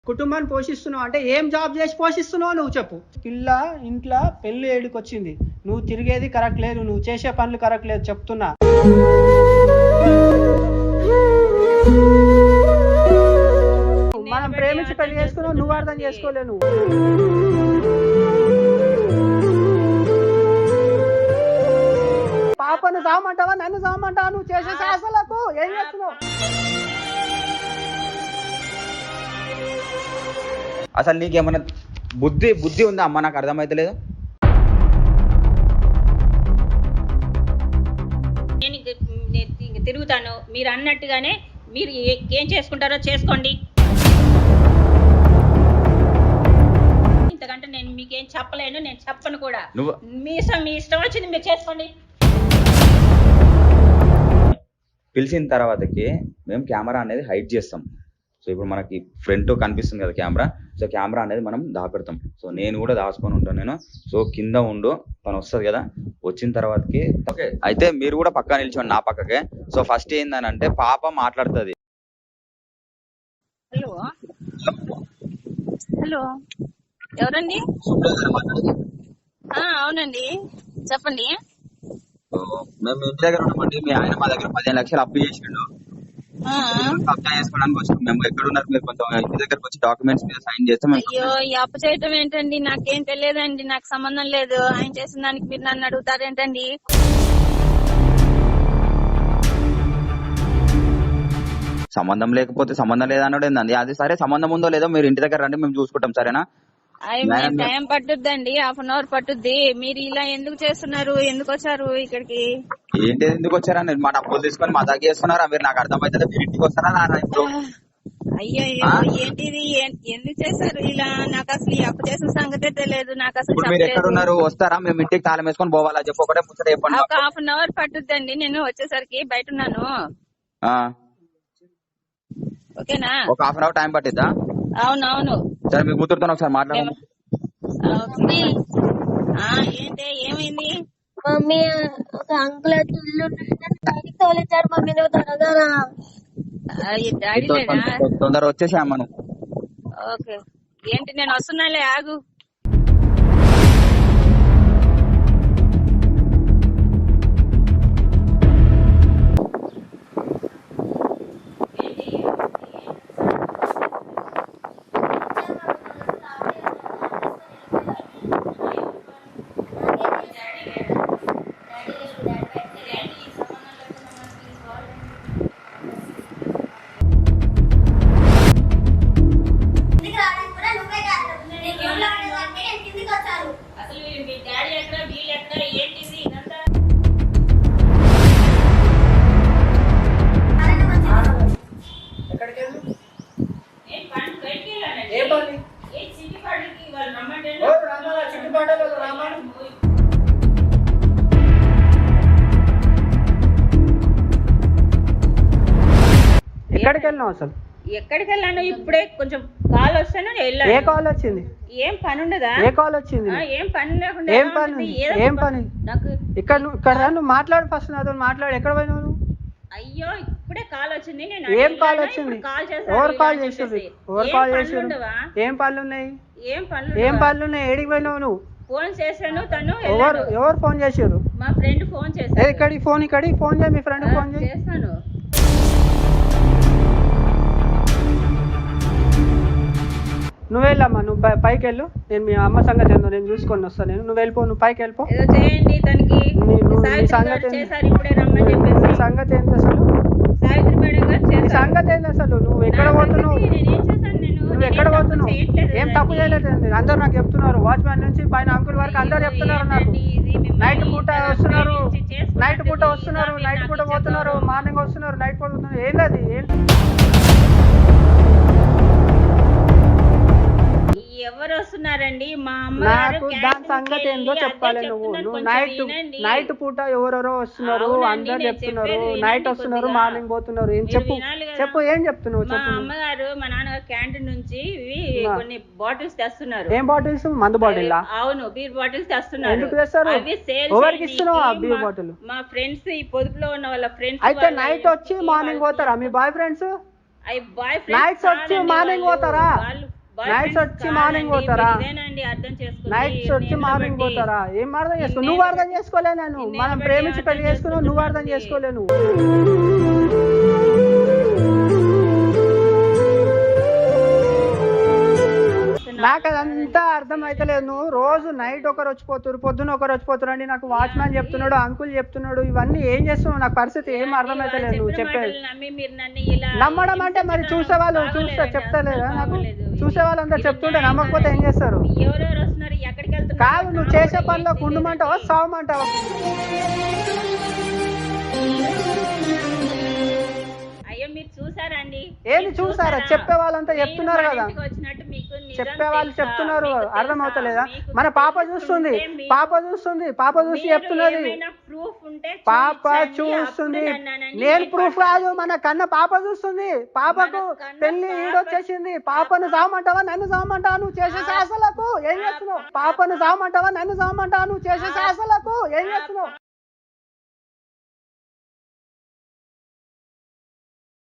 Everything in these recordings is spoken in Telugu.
కుటుంబాన్ని పోషిస్తున్నావు అంటే ఏం జాబ్ చేసి పోషిస్తున్నావు నువ్వు చెప్పు. పిల్ల ఇంట్లో పెళ్లి ఏడుకొచ్చింది, నువ్వు తిరిగేది కరెక్ట్ లేదు, నువ్వు చేసే పనులు కరెక్ట్ లేదు చెప్తున్నా. మనం ప్రేమించి పెళ్లి చేసుకున్నావు, నువ్వు అర్థం చేసుకోలేవు. పాపను సామంటావా, నన్ను సామంటావా? నువ్వు చేసే సాహసాలకు ఏం చేస్తున్నావు? అసలు నీకేమన్నా బుద్ధి ఉందా అమ్మ? నాకు అర్థమైతలేదు. నేను తిరుగుతాను, మీరు అన్నట్టుగానే మీరు ఏం చేసుకుంటారో చేసుకోండి. ఇంతకంటే నేను మీకేం చెప్పలేను, నేను చెప్పను కూడా. మీ ఇష్టం వచ్చింది మీరు చేసుకోండి. పిలిచిన తర్వాతకి మేము కెమెరా అనేది హైడ్ చేస్తాం. సో ఇప్పుడు మనకి ఫ్రంట్ కనిపిస్తుంది కదా కెమెరా, సో కెమెరా అనేది మనం దాపెడతాం. సో నేను కూడా దాచుకొని ఉంటాను నేను. సో కింద ఉండు, తను వస్తుంది కదా, వచ్చిన తర్వాతకి ఓకే అయితే మీరు కూడా పక్క నిల్చోండి నా పక్కకే. సో ఫస్ట్ ఏందనంటే పాప మాట్లాడుతుంది. హలో హలో, ఎవరండి? అవునండి, చెప్పండి. మేము ఇంటి దగ్గర ఉన్నామండి. మీ ఆయన మా దగ్గర 15 లక్షలు అప్పు చేసిండు. కబ్జా చేసుకోవడానికి వచ్చాం. మేము ఎక్కడ ఉన్నారు మీరు కొంచెం ఇంటి దగ్గరకు వచ్చి డాక్యుమెంట్స్ మీద సైన్ చేస్తాం. అయ్యో, ఈ అప్పు చేయటం ఏంటండి? నాకేం తెలియదండి, నాకు సంబంధం లేదు. ఆయన చేసిన దానికి మీరు నన్ను అడుగుతారేంటండి? సంబంధం లేకపోతే సంబంధం లేదన్నాడు ఏందండి? అది సరే, సంబంధం ఉందో లేదో మీరు ఇంటి దగ్గర రండి, మేము చూసుకుంటాం. సరేనా? టైం పట్టుద్దండి, 1/2 అవర్ పట్టుద్ది. మీరు ఇలా ఎందుకు చేస్తున్నారు? ఎందుకు వచ్చారు ఇక్కడికి? ఏంటి ఎందుకు వచ్చారని మా డబ్బులు తీసుకొని మా దగ్గర చేస్తున్నారా మీరు? నాకు అర్థమైతే మీరు ఇంటికి వస్తారా? అయ్యో ఏంటిది, ఎందుకు చేశారు ఇలా? నాకు అసలు ఈ అప్పు చేసిన సంగతే తెలియదు. నాకు అసలు మీరు ఎక్కడ ఉన్నారు? వస్తారా? మేము ఇంటికి తాళం వేసుకొని పోవాలా? చెప్పి ఒకటే ముచ్చట చెప్పండి. ఒక 1/2 అవర్ పట్టుద్దండి, నేను వచ్చేసరికి బయట ఉన్నాను. ఓకేనా? ఒక 1/2 అవర్ టైం పట్టిద్దా? అవునవును. సరే, మీ కూతురుతో ఒకసారి మాట్లాడండి. ఏంటి, ఏమైంది? మమ్మీ ఒక అంకుల్ ఇల్లు బయటికి తోలించారు మమ్మీ, నువ్వు త్వరగా డాడీ లేదా? తొందర వచ్చేసి అమ్మను. ఓకే, ఏంటి నేను వస్తున్నాలే, ఆగు. ఎక్కడికి వెళ్ళినావు అసలు? ఎక్కడికి వెళ్ళాను? ఇప్పుడే కొంచెం కాల్ వస్తాను. ఏ కాల్ వచ్చింది? ఏం పని ఉండదా? ఏ కాల్ వచ్చింది? ఏం పని లేకుండా. ఏం పని? నాకు ఇక్కడ నువ్వు మాట్లాడు, ఫస్ట్ నాతో మాట్లాడు. ఎక్కడ పోయినావు నువ్వు? అయ్యో, ఇప్పుడే కాల్ వచ్చింది. నేను ఏం కాల్ వచ్చింది? ఎవరు కాల్ చేసారు? ఎవరు కాల్ చేసారు? ఏం పనులు ఉన్నాయి? ఏం పనులు ఉన్నాయి? ఏడికి పోయినావు నువ్వు? ఫోన్ చేశాను, తను ఎవరు ఫోన్ చేశారు? మా ఫ్రెండ్ ఫోన్ చేశారు. ఇక్కడికి ఫోన్ చేయి, మీ ఫ్రెండ్ ఫోన్ చేస్తాను. నువ్వు వెళ్ళమ్మా, నువ్వు పైకి వెళ్ళు. నేను మీ అమ్మ సంగతి ఏందో నేను చూసుకొని వస్తాను. నువ్వు వెళ్ళిపో, నువ్వు పైకి వెళ్ళిపో. చేయండి తనకి. సంగతి ఏంటి అసలు? సావిత్రి మేడం గారు సంగతి ఏంటి అసలు? నువ్వు ఎక్కడ పోతున్నావు? నువ్వు ఎక్కడ పోతున్నావు? ఏం తప్పు చేయలేదు. అందరు నాకు చెప్తున్నారు, వాచ్మ్యాన్ నుంచి పైన అంకుల్ వరకు అందరు చెప్తున్నారు నాకు. నైట్ పూట వస్తున్నారు, నైట్ పూట పోతున్నారు, మార్నింగ్ వస్తున్నారు, నైట్ పూట పోతున్నారు. ఏంటది? ఏంటి? ఎవరు వస్తున్నారండి? మా అమ్మగారు. దాని సంగతి ఏందో చెప్పాలి. నువ్వు నైట్ పూట ఎవరెవరో వస్తున్నారు, అందరు చెప్తున్నారు. నైట్ వస్తున్నారు, మార్నింగ్ పోతున్నారు. ఏం చెప్పు, ఏం చెప్తున్నావు? మా అమ్మగారు మా నాన్నగారు క్యాంటీన్ నుంచి కొన్ని బాటిల్స్ తెస్తున్నారు. ఏం బాటిల్స్? మందు బాటిల్? అవును, బీర్ బాటిల్స్ తెస్తున్నారు. ఎందుకు తెస్తారు? ఎవరికి ఇస్తున్నావు ఆ బీర్ బాటిల్? మా ఫ్రెండ్స్, ఈ పొదుపులో ఉన్న వాళ్ళ ఫ్రెండ్స్. అయితే నైట్ వచ్చి మార్నింగ్ పోతారా మీ బాయ్ ఫ్రెండ్స్? నైట్స్ వచ్చి మార్నింగ్ పోతారా? నైట్స్ వచ్చి మార్నింగ్ పోతారా? ఇదేనండి అర్థం చేసుకుని నైట్స్ వచ్చి మార్నింగ్ పోతారా? ఏం అర్థం చేసుకో? నువ్వు అర్థం చేసుకోలే, నేను మనం ప్రేమించి పెళ్లి చేసుకున్నావు, నువ్వు అర్థం చేసుకోలే. నువ్వు నాకు అదంతా అర్థం అయితలేదు. నువ్వు రోజు నైట్ ఒకరు వచ్చిపోతున్నారు, పొద్దున ఒకరు వచ్చిపోతున్నారు అని నాకు వాచ్మ్యాన్ చెప్తున్నాడు, అంకుల్ చెప్తున్నాడు. ఇవన్నీ ఏం చేస్తున్నావు? నాకు పరిస్థితి ఏం అర్థం అయితలేదు నువ్వు చెప్పేది. నమ్మడం అంటే మరి చూసేవాళ్ళు చెప్తలేదా? నాకు చూసేవాళ్ళందరూ చెప్తుంటే నమ్మకపోతే ఏం చేస్తారు? కాదు, నువ్వు చేసే పనిలో కుండమంటావా సావమంటావా? ఏంది చూసారా? చెప్పే వాళ్ళంతా చెప్తున్నారు కదా, చెప్పే వాళ్ళు చెప్తున్నారు, అర్థం అవుతలేదా? మన పాప చూస్తుంది, పాప చూసి చెప్తున్నది, పాప చూస్తుంది. నేను ప్రూఫ్ కాదు, మన కన్న పాప చూస్తుంది. పాపకు పెళ్లి ఈడొచ్చేసింది. పాపను సావమంటావా నన్ను సావమంటావా? నువ్వు చేసే శాసలకు ఏం చేస్తున్నావు? పాపను సావమంటావా నన్ను సావమంటావా? నువ్వు చేసే శాసలకు ఏం చేస్తున్నావు?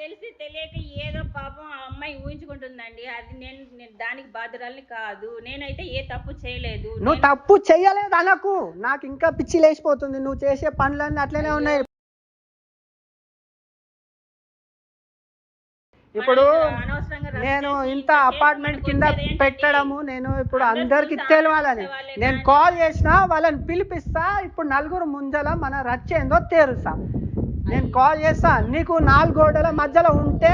తెలిసి తెలియక ఏదో పాపం ఆ అమ్మాయి ఊహించుకుంటుందండి. అది నేను దానికి బాధ్యురాలిని కాదు. నేనైతే ఏ తప్పు చేయలేదు. నువ్వు తప్పు చెయ్యలేదు అనకు, నాకు ఇంకా పిచ్చి లేచిపోతుంది. నువ్వు చేసే పనులన్నీ అట్లనే ఉన్నాయి. ఇప్పుడు నేను ఇంత అపార్ట్మెంట్ కింద పెట్టడము, నేను ఇప్పుడు అందరికి తెలియాలని నేను కాల్ చేసినా వాళ్ళని పిలిపిస్తా. ఇప్పుడు నలుగురు ముంజల మన రచ్చేందో తేరుస్తా. నేను కాల్ చేస్తా, నీకు 4 గోడల మధ్యలో ఉంటే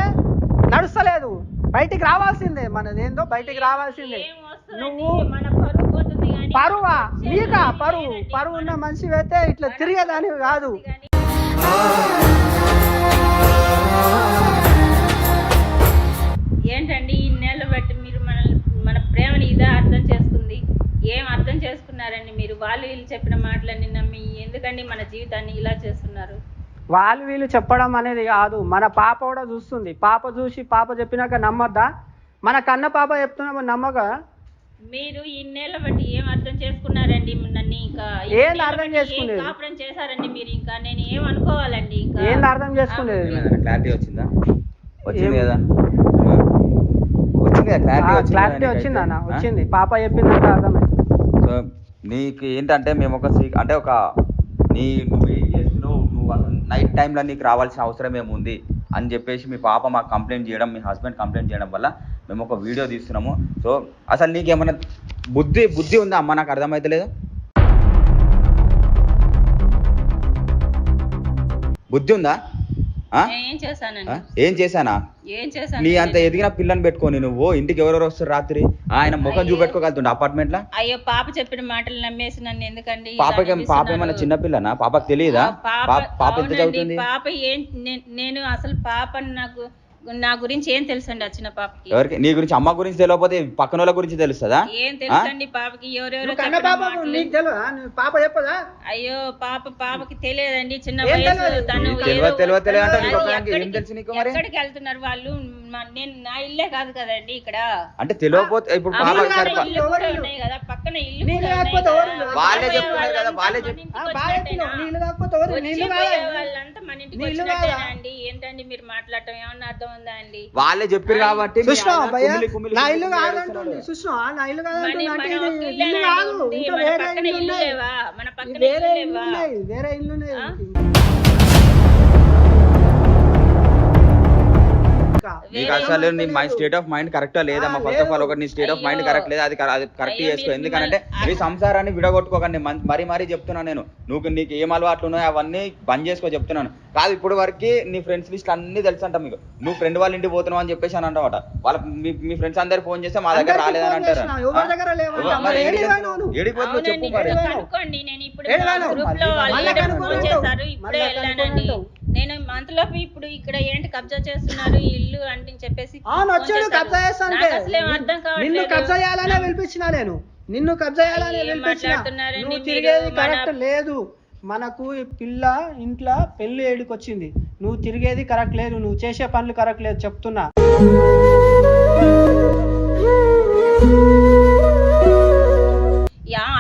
నడుస్తలేదు, బయటికి రావాల్సిందే. మనదేందో బయటికి రావాల్సిందే. నువ్వు పరువా? నీకా పరువు ఉన్న మనిషి అయితే ఇట్లా తిరిగేదానివి కాదు. ఏంటండి ఇన్నేళ్ళు బట్టి మీరు మన ప్రేమని ఇదా అర్థం చేసుకుంది? ఏం అర్థం చేసుకున్నారండి మీరు? వాళ్ళు వీళ్ళు చెప్పిన మాటలన్నీ నమ్మి ఎందుకండి మన జీవితాన్ని ఇలా చేస్తున్నారు? వాళ్ళు వీళ్ళు చెప్పడం అనేది కాదు, మన పాప కూడా చూస్తుంది. పాప చూసి పాప చెప్పినాక నమ్మద్దా? మన కన్న పాప చెప్తున్నా నమ్మక? మీరు ఇన్నేళ్ళ బట్టి ఏం అర్థం చేసుకున్నారండి నన్ను? ఇంకా ఏం అర్థం చేసుకునేది? కాపురం చేశారండి మీరు. ఇంకా నేను ఏం అనుకోవాలండి? ఇంకా ఏం అర్థం చేసుకునేది? క్లారిటీ వచ్చిందా? వచ్చింది కదా, వచ్చింది కదా, క్లారిటీ వచ్చిందా? వచ్చింది. పాప చెప్పిందంటే అర్థమైంది. సో నీకు ఏంటంటే మేము నువ్వు ఏం చేస్తున్నావు, నువ్వు అసలు నైట్ టైంలో నీకు రావాల్సిన అవసరం ఏముంది అని చెప్పేసి మీ పాప మాకు కంప్లైంట్ చేయడం, మీ హస్బెండ్ కంప్లైంట్ చేయడం వల్ల మేము ఒక వీడియో తీస్తున్నాము. సో అసలు నీకేమన్నా బుద్ధి ఉందా అమ్మ? నాకు అర్థమైతలేదు. బుద్ధి ఉందా? ఏం చేశానా? నీ అంత ఎదిగిన పిల్లని పెట్టుకొని నువ్వు ఇంటికి ఎవరెవరు వస్తారు రాత్రి? ఆయన ముఖం చూపెట్టుకోగలుగుతుండే అపార్ట్మెంట్ లో? అయ్యో, పాప చెప్పిన మాటలు నమ్మేసి నన్ను ఎందుకండి? పాప ఏమన్నా చిన్న పిల్లనా? పాపకు తెలియదా? పాప ఎంత చదువుతుంది? పాప నేను అసలు పాప నా గురించి ఏం తెలుసండి ఆ చిన్న పాపకి? ఎవరికి? నీ గురించి, అమ్మ గురించి తెలియకపోతే పక్కన వాళ్ళ గురించి తెలుస్తుందా? ఏం తెలుసండి పాపకి? ఎవరెవరో పాప చెప్పదా? అయ్యో, పాపకి తెలియదండి. చిన్న వయసు. తను ఎక్కడికి వెళ్తున్నారు వాళ్ళు? నా ఇల్లే కాదు కదండి ఇక్కడ. అంటే తెలియకపోతే ఇప్పుడు ఉన్నాయి కదా పక్కన ఇల్లు, వాళ్ళే చెప్తున్నారు కదా, వాళ్ళంతా మన ఇంటికి వచ్చినట్టేనండి. ఏంటండి మీరు మాట్లాడటం? ఏమన్నా అర్థం ఉందా అండి? వాళ్ళే చెప్పారు కాబట్టి మన పక్కన వేరే ఇల్లు. నీకు అసలు నీ స్టేట్ ఆఫ్ మైండ్ కరెక్టా లేదమ్మా? ఫస్ట్ ఆఫ్ ఆల్ ఒకటి, నీ స్టేట్ ఆఫ్ మైండ్ కరెక్ట్ లేదు, అది కరెక్ట్ చేసుకో. ఎందుకంటే మీ సంసారాన్ని విడగొట్టుకోకండి. మరీ చెప్తున్నాను నేను. నీకు ఏం అలవాట్లు ఉన్నాయో అవన్నీ బంద్ చేసుకో చెప్తున్నాను. కాదు, ఇప్పుడు వరకు నీ ఫ్రెండ్స్ లిస్ట్ అన్ని తెలుసు అంట మీకు. నువ్వు ఫ్రెండ్ వాళ్ళ ఇంటికి పోతున్నావు అని చెప్పేసి అని అంటావట. వాళ్ళ మీ ఫ్రెండ్స్ అందరు ఫోన్ చేస్తే మా దగ్గర రాలేదని అంటారు. చెప్పు మరి. నేను అంతలోపు ఇప్పుడు ఇక్కడ ఏంటి కబ్జా చేస్తున్నారు ఇల్లు అంటే చెప్పేసి అర్థం కావట్లేదు. నిన్ను కబ్జా నువ్వు తిరిగేది కరెక్ట్ లేదు. మనకు పిల్ల ఇంట్లో పెళ్లి ఏడుకొచ్చింది, నువ్వు తిరిగేది కరెక్ట్ లేదు, నువ్వు చేసే పనులు కరెక్ట్ లేదు చెప్తున్నా.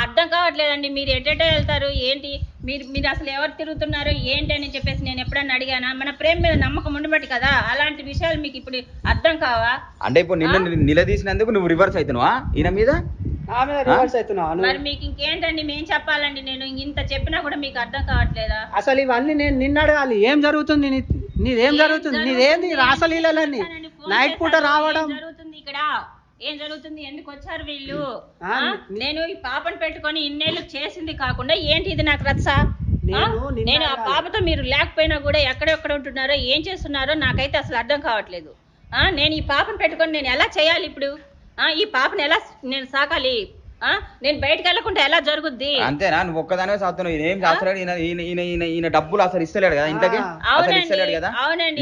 అర్థం కావట్లేదండి. మీరు ఎటెటో వెళ్తారు ఏంటి? మీరు అసలు ఎవరు తిరుగుతున్నారో ఏంటి అని చెప్పేసి నేను ఎప్పుడన్నా అడిగానా? మన ప్రేమ మీద నమ్మకం ఉండబట్టి కదా అలాంటి విషయాలు మీకు ఇప్పుడు అర్థం కావా? అంటే ఇప్పుడు నిన్ను నిలదీసినందుకు నువ్వు రివర్స్ అవుతున్నావా ఈయన మీద? మరి మీకు ఇంకేంటండి మేము చెప్పాలండి? నేను ఇంత చెప్పినా కూడా మీకు అర్థం కావట్లేదా? అసలు ఇవన్నీ నేను నిన్ను అడగాలి, ఏం జరుగుతుంది, నీదేం జరుగుతుంది, నీదేంది రాసలీలన్నీ నైట్ పూట రావడం జరుగుతుంది ఇక్కడ? ఏం జరుగుతుంది? ఎందుకు వచ్చారు వీళ్ళు? నేను ఈ పాపను పెట్టుకొని ఇన్నేళ్ళు చేసింది కాకుండా ఏంటి ఇది నాకు రచ్చ? నేను ఆ పాపతో మీరు లేకపోయినా కూడా ఎక్కడెక్కడ ఉంటున్నారో ఏం చేస్తున్నారో నాకైతే అసలు అర్థం కావట్లేదు. నేను ఈ పాపను పెట్టుకొని నేను ఎలా చేయాలి ఇప్పుడు? ఈ పాపను ఎలా నేను సాకాలి? నేను బయటకు వెళ్ళకుండా ఎలా జరుగుద్ది? అంతేనా? నువ్వు ఒక్కదానే సాగుతున్నావు. ఏం చేస్తాడు ఈయన డబ్బులు అసలు ఇస్తలేడు కదా ఇంతకి? ఇస్తలేడు కదా? అవునండి,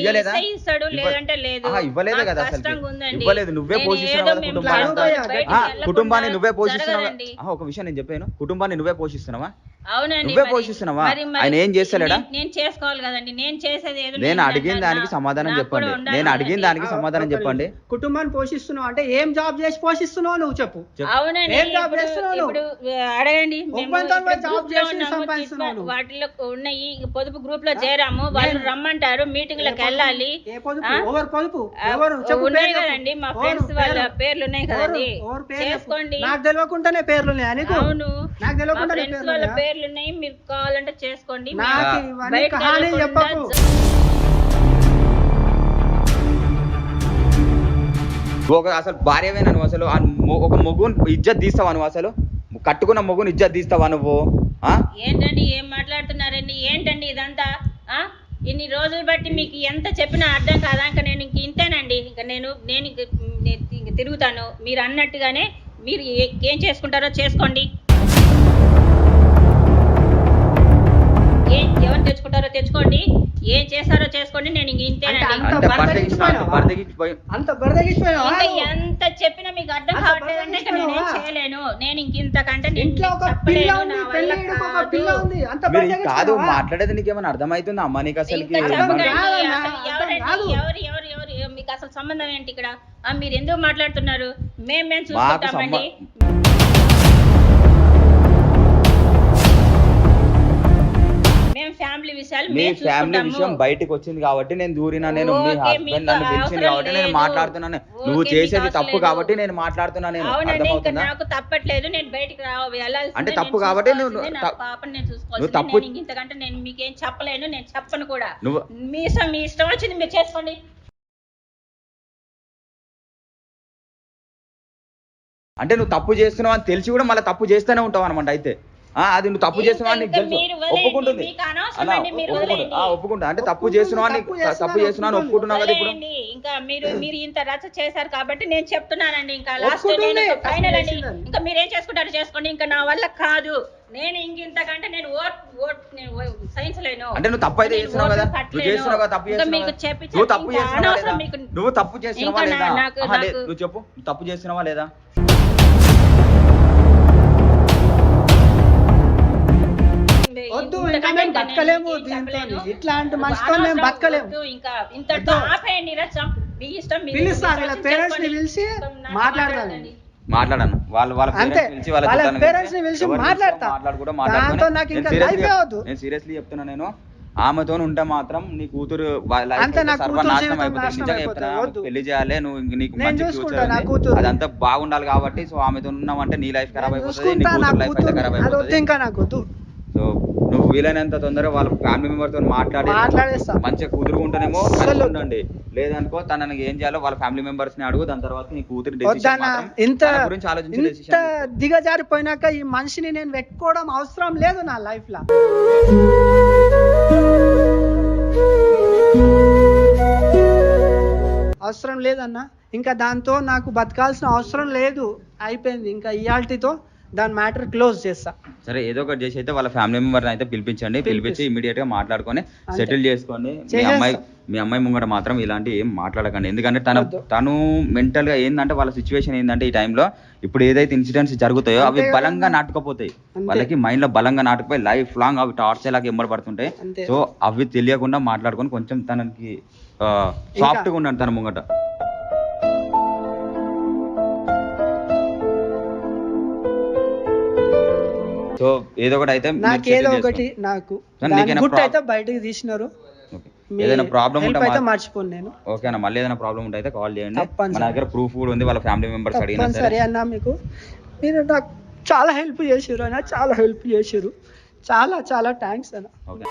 ఇస్తాడు, లేదంటే లేదు. ఇవ్వలేదు కదా అసలు, ఇవ్వలేదు. నువ్వే పోషిస్తున్నావు కుటుంబాన్ని, నువ్వే పోషిస్తున్నావా? ఒక విషయం నేను చెప్పాను, కుటుంబాన్ని నువ్వే పోషిస్తున్నావా? అవునండి, నువ్వే పోషిస్తున్నావా? ఆయన ఏం చేస్తలేడా? నేను చేసుకోవాలి కదండి. నేను చేసేది ఏదో నేను అడిగిన దానికి సమాధానం చెప్పండి. నేను అడిగిన దానికి సమాధానం చెప్పండి. కుటుంబాన్ని పోషిస్తున్నావు అంటే ఏం జాబ్ చేసి పోషిస్తున్నావు నువ్వు చెప్పు. అవునండి, ఇప్పుడు అడగండి. వాటిలో ఉన్నాయి పొదుపు గ్రూప్ లో చేరాము, వాళ్ళు రమ్మంటారు, మీటింగ్ లకు వెళ్ళాలి. ఉన్నాయి కదండి మా ఫ్రెండ్స్ వాళ్ళ పేర్లు ఉన్నాయి కదండి, చేసుకోండి. నాకు తెలియకుండానే పేర్లు ఉన్నాయి. అవును, నాకు తెలియకుండా ఫ్రెండ్స్ వాళ్ళ పేర్లు ఉన్నాయి, మీరు కావాలంటే చేసుకోండి. అసలు భార్యవేనా నువ్వు? అసలు ఒక మొగుని ఇజ్జత్ తీస్తావా నువ్వు? అసలు కట్టుకున్న మొగుని ఇజ్జత్ తీస్తావా నువ్వు? ఏంటండి ఏం మాట్లాడుతున్నారండి? ఏంటండి ఇదంతా? ఇన్ని రోజులు బట్టి మీకు ఎంత చెప్పినా అర్థం కాదా? ఇంకా నేను ఇంతేనండి. ఇంకా నేను తిరుగుతాను మీరు అన్నట్టుగానే. మీరు ఏం చేసుకుంటారో చేసుకోండి, ఎవరు తెచ్చుకుంటారో తెచ్చుకోండి, ఏం చేస్తారో చేసుకోండి. నేను ఇంతేనండి. ఎంత చెప్పినా మీకు అర్థం కావట్లేదంటే నేనేం చేయలేను. నేను ఇంతకంటే కాదు మాట్లాడేది. నీకేమైనా అర్థమవుతుంది అమ్మా నీకు? అసలు ఎవరు మీకు అసలు సంబంధం ఏంటి ఇక్కడ? మీరు ఎందుకు మాట్లాడుతున్నారు? మేము చూసుకుంటామండి. ఫ్యామిలీ విషయం బయటకు వచ్చింది కాబట్టి నేను దూరినా. నేను మీ హస్బెండ్ నన్ను పిలిచింది కాబట్టి నేను మాట్లాడుతున్నాను. నువ్వు చేసేది తప్పు కాబట్టి నేను మాట్లాడుతున్నాను. నాకు తప్పట్లేదు, నేను బయటకు రావాలి అంటే తప్పు కాబట్టి పాపని నేను చూసుకోవాలి. ఇంతకంటే నేను మీకేం చెప్పలేను, నేను చెప్పను కూడా. మీ ఇష్టం వచ్చింది మీరు చేసుకోండి. అంటే నువ్వు తప్పు చేస్తున్నావు అని తెలిసి కూడా మళ్ళీ తప్పు చేస్తూనే ఉంటావు అనమాట. అయితే అది నువ్వు తప్పు చేస్తున్నావు అని తెలుసు, ఒప్పుకుంటుంది. ఒప్పుకుంటా అంటే తప్పు చేస్తున్నావు అని ఒప్పుకుంటున్నావు కదా ఇప్పుడు. ఇంకా మీరు ఇంత రచ్చ చేశారు కాబట్టి నేను చెప్తున్నానండి. ఇంకా లాస్ట్ ఫైనల్ అండి. ఇంకా మీరేం చేసుకుంటారో చేసుకోండి. ఇంకా నా వల్ల కాదు. నేను ఇంతకంటే నేను సైన్స్ లేను. అంటే నువ్వు తప్పు అయితే చేస్తున్నావు కదా, నువ్వు చేస్తున్నావు కదా, తప్పు చేస్తున్నావు. నువ్వు తప్పు చేస్తున్నావా లేదా? నువ్వు తప్పు చేస్తున్నావా లేదా? నువ్వు చెప్పు, నువ్వు తప్పు చేస్తున్నావా లేదా? వద్దు, ఇంకా మేము బతకలేము దీంతో. ఇట్లాంటి మనిషితో మేము బతకలేము. ఇంకా ఇంతటితో ఆపేయండి. మీ ఇష్టం. పిలుస్తారు వీళ్ళ పేరెంట్స్ ని పిలిచి మాట్లాడదాం. మాట్లాడాను వాళ్ళ పేరెంట్స్ ని పిలిచి మాట్లాడతా. దాంతో నాకు ఇంకా లైఫ్ అవదు. నేను సీరియస్లీ చెప్తున్నా. నేను ఆమెతో ఉంటే మాత్రం నీ కూతురు సర్వనాశనం అయిపోతుంది. నిజంగా చెప్తున్నా. పెళ్లి చేయాలి, నువ్వు నీకు మంచి ఫ్యూచర్, అదంతా బాగుండాలి కాబట్టి. సో ఆమెతో ఉన్నామంటే నీ లైఫ్ ఖరాబ్ అయిపోతుంది, నీ కూతురు లైఫ్ అయితే ఖరాబ్ అయిపోతుంది. ఇంకా నాకు సో నువ్వు వీలైనంత తొందరగా వాళ్ళ ఫ్యామిలీ మెంబర్ తో మాట్లాడేస్తా. మంచిగా కుదురుకుంటేనేమో ఉండండి, లేదనుకో తనకి ఏం చేయాలో వాళ్ళ ఫ్యామిలీ మెంబర్స్ ని అడుగు. దాని తర్వాత నీ కూతురు గురించి ఆలోచించి దిగజారిపోయినాక ఈ మనిషిని నేను పెట్టుకోవడం అవసరం లేదు నా లైఫ్ లో. అవసరం లేదన్నా. ఇంకా దాంతో నాకు బతకాల్సిన అవసరం లేదు, అయిపోయింది. ఇంకా ఇయాల్టీతో దాని మ్యాటర్ క్లోజ్ చేస్తా. సరే, ఏదో ఒకటి చేసి అయితే వాళ్ళ ఫ్యామిలీ మెంబర్ అయితే పిలిపించి ఇమీడియట్ గా మాట్లాడుకొని సెటిల్ చేసుకోండి. మీ అమ్మాయి ముంగట మాత్రం ఇలాంటి ఏం మాట్లాడకండి. ఎందుకంటే తను మెంటల్ గా ఏంటంటే వాళ్ళ సిచ్యువేషన్ ఏంటంటే ఈ టైంలో ఇప్పుడు ఏదైతే ఇన్సిడెంట్స్ జరుగుతాయో అవి బలంగా నాటుకపోతాయి. వాళ్ళకి మైండ్ లో బలంగా నాటుకుపోయి లైఫ్ లాంగ్ అవి టార్చర్ లాగా ఎంబడపడుతుంటాయి. సో అవి తెలియకుండా మాట్లాడుకొని కొంచెం తనకి సాఫ్ట్ గా ఉండండి తన ముంగట. సో సో ఏదో ఒకటి అయితే నాకు ఏదో ఒకటి నాకు గుట్ అయితే బయటకు తీసినారు. ఏదైనా ప్రాబ్లం help ఉంటే అయితే మర్చిపోను నేను. ఓకేనా, మళ్ళీ ఏదైనా ప్రాబ్లం ఉంటే అయితే కాల్ చేయండి. తప్పనిసరి. మన దగ్గర ప్రూఫ్ కూడా ఉంది, వాళ్ళ ఫ్యామిలీ మెంబర్స్ అడిగినా సరే. సరే అన్న, మీకు మీరు నాకు చాలా హెల్ప్ చేసిర్రు అన్న, చాలా హెల్ప్ చేసిర్రు, చాలా చాలా థ్యాంక్స్ అన్న. ఓకే.